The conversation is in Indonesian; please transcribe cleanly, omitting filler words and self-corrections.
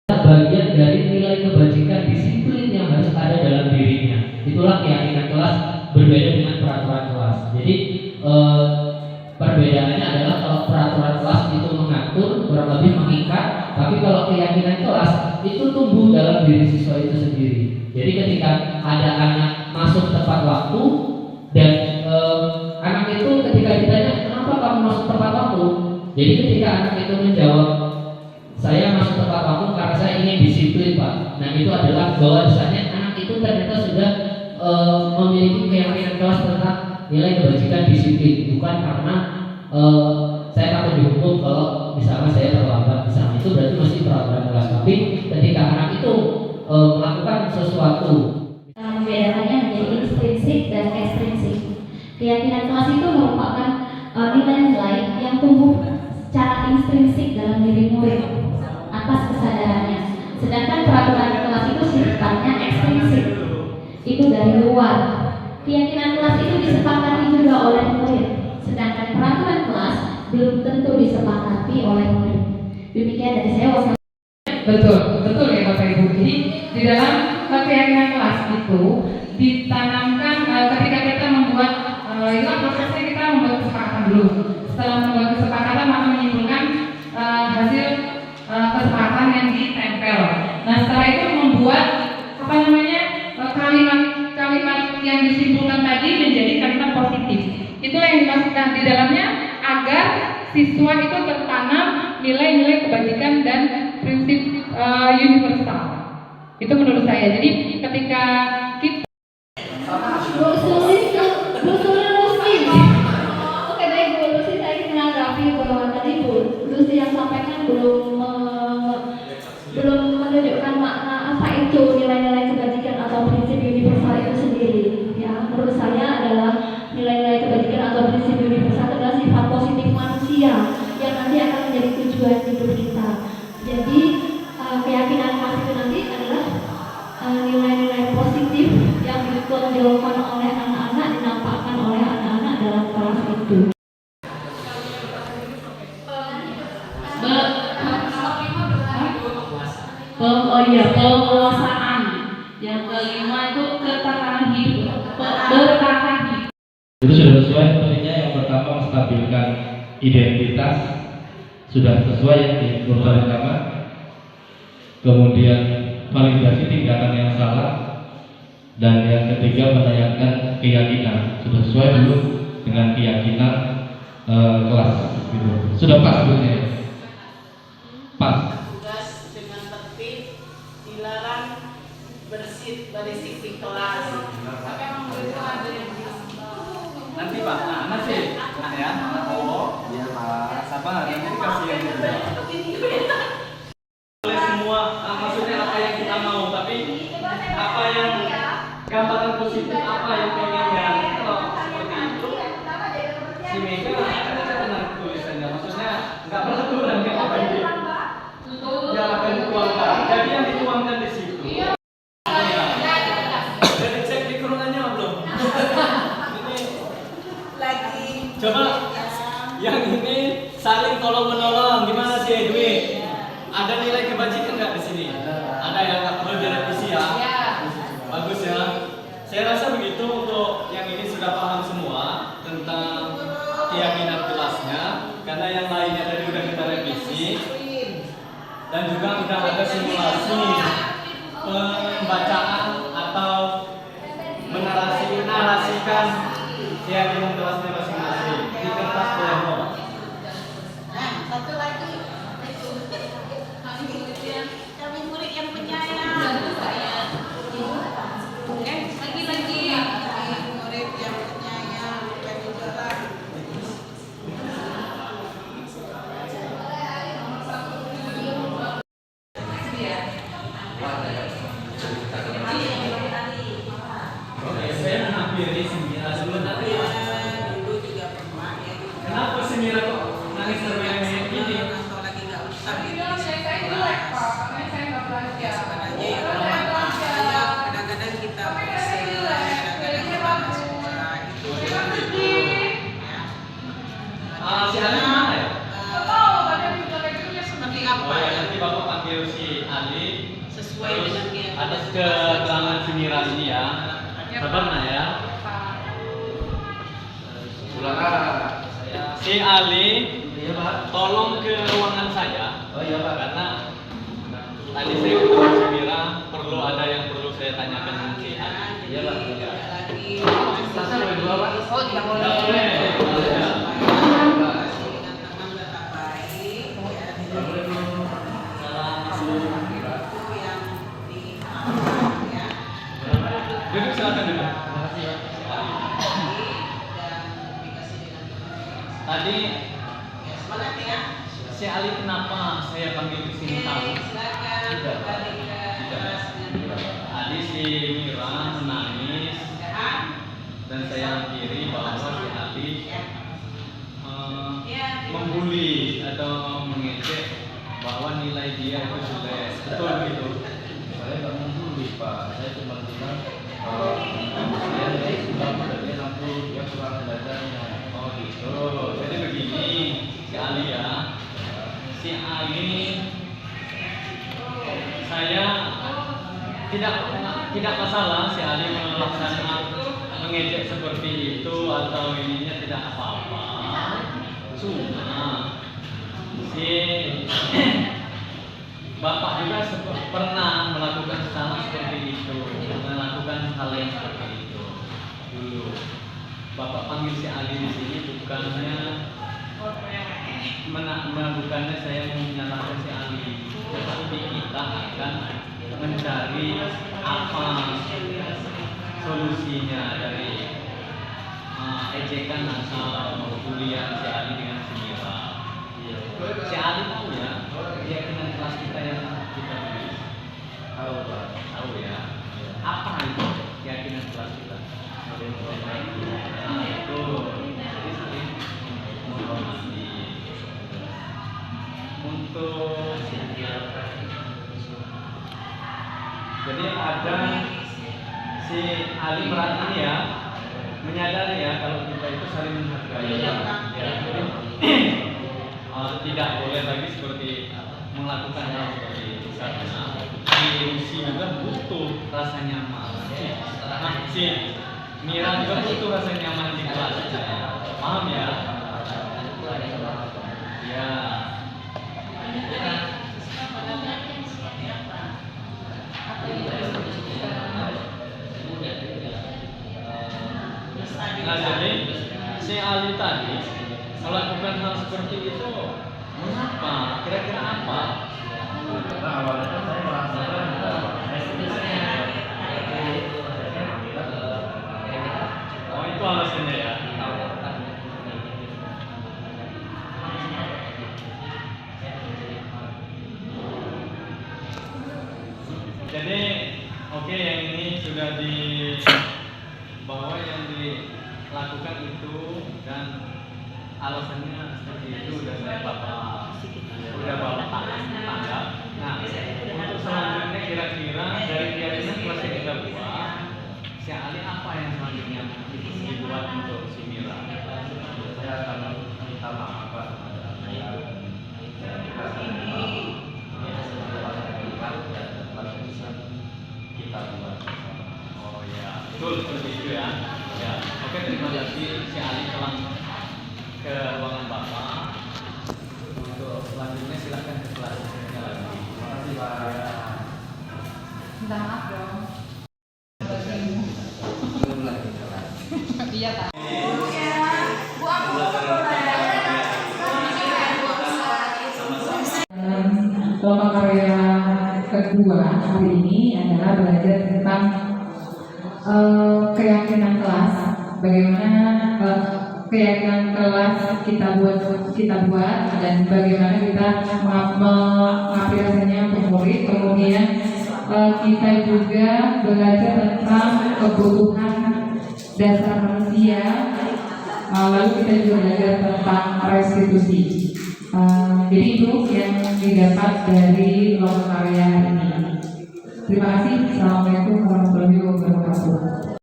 bagian dari nilai kebajikan disiplin yang harus ada dalam dirinya. Itulah keyakinan kelas berbeda dengan peraturan kelas. Jadi perbedaannya adalah kalau peraturan kelas itu mengatur, kurang lebih mengikat, tapi kalau keyakinan kelas itu tumbuh dalam diri siswa itu sendiri. Jadi ketika ada anak masuk tepat waktu dan anak itu ketika ditanya kenapa kamu masuk tepat waktu, jadi ketika anak itu menjawab saya masuk tepat waktu karena saya ingin disiplin Pak. Nah itu adalah bahwa misalnya anak itu ternyata sudah memiliki keyakinan kelas tentang nilai kebajikan disiplin, bukan karena saya takut dihukum kalau misalnya saya terlambat. Misalnya itu berarti masih peraturan kelas. Tapi ketika anak itu melakukan sesuatu, membedakannya menjadi intrinsik dan ekstrinsik. Keyakinan kelas itu merupakan nilai-nilai yang tumbuh secara intrinsik dalam diri murid atas kesadarannya. Sedangkan peraturan kelas itu sifatnya ekstrinsik, itu dari luar. Keyakinan kelas itu disepakati juga oleh murid, sedangkan peraturan kelas belum tentu disepakati oleh murid. Demikian dari saya. Betul ya Bapak Ibu. Jadi di dalam keyakinan kelas itu ditanamkan ketika kita membuat itulah prosesnya, kita membuat kesepakatan dulu. Setelah membuat kesepakatan maka menyimpulkan hasil kesepakatan yang ditempel. Nah setelah itu membuat kalimat-kalimat yang disimpulkan tadi menjadi kalimat positif. Itulah yang dimaksudkan di dalamnya agar siswa itu tertanam nilai-nilai kebajikan dan prinsip universal. Itu menurut saya. Jadi ketika kita Oke baik Bu Lucy, saya ingin menanggapi bahwa tadi Bu Lucy yang sampaikan belum menunjukkan makna apa itu nilai-nilai kebajikan atau prinsip universal itu sendiri. Ya, menurut saya adalah nilai-nilai kebajikan atau prinsip universal adalah sifat positif manusia yang nanti akan menjadi tujuan hidup kita. Jadi keyakinan kelas itu nanti adalah nilai-nilai positif yang ditonjolkan oleh anak-anak, dinampakkan oleh anak-anak dalam kelas itu. Penguasaan. Yang kelima itu ketahanan hidup, bertahan hidup. Itu sudah sesuai sepertinya. Yang pertama menstabilkan identitas, sudah sesuai yang di urutan pertama. Kemudian validasi tindakan yang salah, dan yang ketiga menanyakan keyakinan. Sudah sesuai belum dengan keyakinan kelas gitu. Sudah pas sebetulnya. Pas. Tugas dengan tertib, dilarang berisik di kelas. Tapi emang itu ada yang bilang nanti Pak, nanti ya, iya Pak, sabar, nanti dikasih yang boleh semua, maksudnya apa yang kita mau, tapi apa yang gambaran positif apa yang pengennya. Kalau seperti itu si Mega saya tenang tulisannya, maksudnya nggak peraturan nggak apa ini jalankan dituangkan, jadi yang dituangkan di situ. Jadi cek di kurungannya belum? Coba yang ini saling tolong menolong, gimana sih Edwin? Ada nilai kebajikan nggak di sini? Ada yang nggak perlu direvisi ya? Bagus ya. Saya rasa begitu. Untuk yang ini sudah paham semua tentang keyakinan kelasnya, karena yang lainnya tadi udah kita revisi dan juga udah ada simulasi pembacaan atau menarasikan keyakinan kelasnya masing-masing di kertas demo. satu lagi itu kami murid yang penyayang. Lagi murid yang penyayang dan dijalan. Oke, saya mengakhiri sebenarnya si Ali Sesuai terus dengan keyakinan. atas keterangan si Mira ini ya. Sabar nak ya. Si Ali tolong ke ruangan saya. Oh iya Pak. Karena tadi saya ketemu si Mira, perlu ada yang perlu saya tanyakan dengan si Ali. Iya Pak. Tidak boleh dua, Pak. Oh, tidak boleh. Tidak boleh. Dengan teman tetap baik. Itu yang dimaafkan ya. Duduk silakan duduk. Dan dikasih dengan Tadi ya, semangat ya. si Ali kenapa saya panggil ke sini tahu? Silakan kembali ke kelasnya. Tadi si Mira menangis dan saya hampiri bahwa si Ali membuli atau mengejek bahwa nilai dia itu jelek. Betul gitu. Saya nggak membuli Pak, saya cuma bilang saya dari sudah dia lampu dia kurang belajarnya. Oh gitu. Jadi begini, si Ali ya. Si Ali saya tidak masalah si Ali melaksanakan mengejek seperti itu atau ininya tidak apa-apa. Cuma si Bapak juga pernah melakukan kesalahan seperti itu, melakukan hal yang seperti itu dulu. Bapak panggil si Ali di sini bukannya bukannya saya menyalahkan si Ali, tetapi kita akan mencari apa solusinya dari ejekan atau bulian si Ali dengan si Mira. Si Ali tahu ya keyakinan kelas kita yang kita tulis. Tahu Pak. Tahu ya. Apa itu keyakinan kelas kita? Nah, itu jadi saling menghormati. Untuk jadi ada si Ali merhati ya, menyadari ya kalau kita itu saling menghargai. Ya, jadi tidak boleh lagi seperti melakukan hal seperti itu karena si juga butuh rasa nyaman. Nah, si Mira juga butuh rasa nyaman di kelasnya. Paham ya? Ya. Nah, jadi si Ali tadi melakukan hal seperti itu, mengapa? Kira-kira apa? Karena awalnya kan saya merasakan Oh, itu alasannya ya. Jadi, oke, yang ini sudah bahwa yang dilakukan itu dan alasannya seperti itu udah bapak tanggap. Nah, untuk selanjutnya kira-kira dari keyakinan kelas yang kita buat, si Ali apa yang selanjutnya dibuat untuk si Mira? saya akan minta maaf Pak. Kita buat. Oh ya, betul seperti itu ya. Ya, oke, terima kasih si Ali telah ke ruangan bapak. Untuk selanjutnya silakan ke kelas lagi. Terima kasih Pak. Minta maaf dong. Iya Pak. Kelompok karya kedua hari ini adalah belajar tentang keyakinan kelas. Bagaimana keyakinan kelas kita buat dan bagaimana kita mengaplikasikannya untuk murid. Kemudian kita juga belajar tentang kebutuhan dasar manusia. Lalu kita juga belajar tentang restitusi. Jadi itu yang didapat dari kelompok karya ini. Terima kasih. Assalamualaikum warahmatullahi wabarakatuh.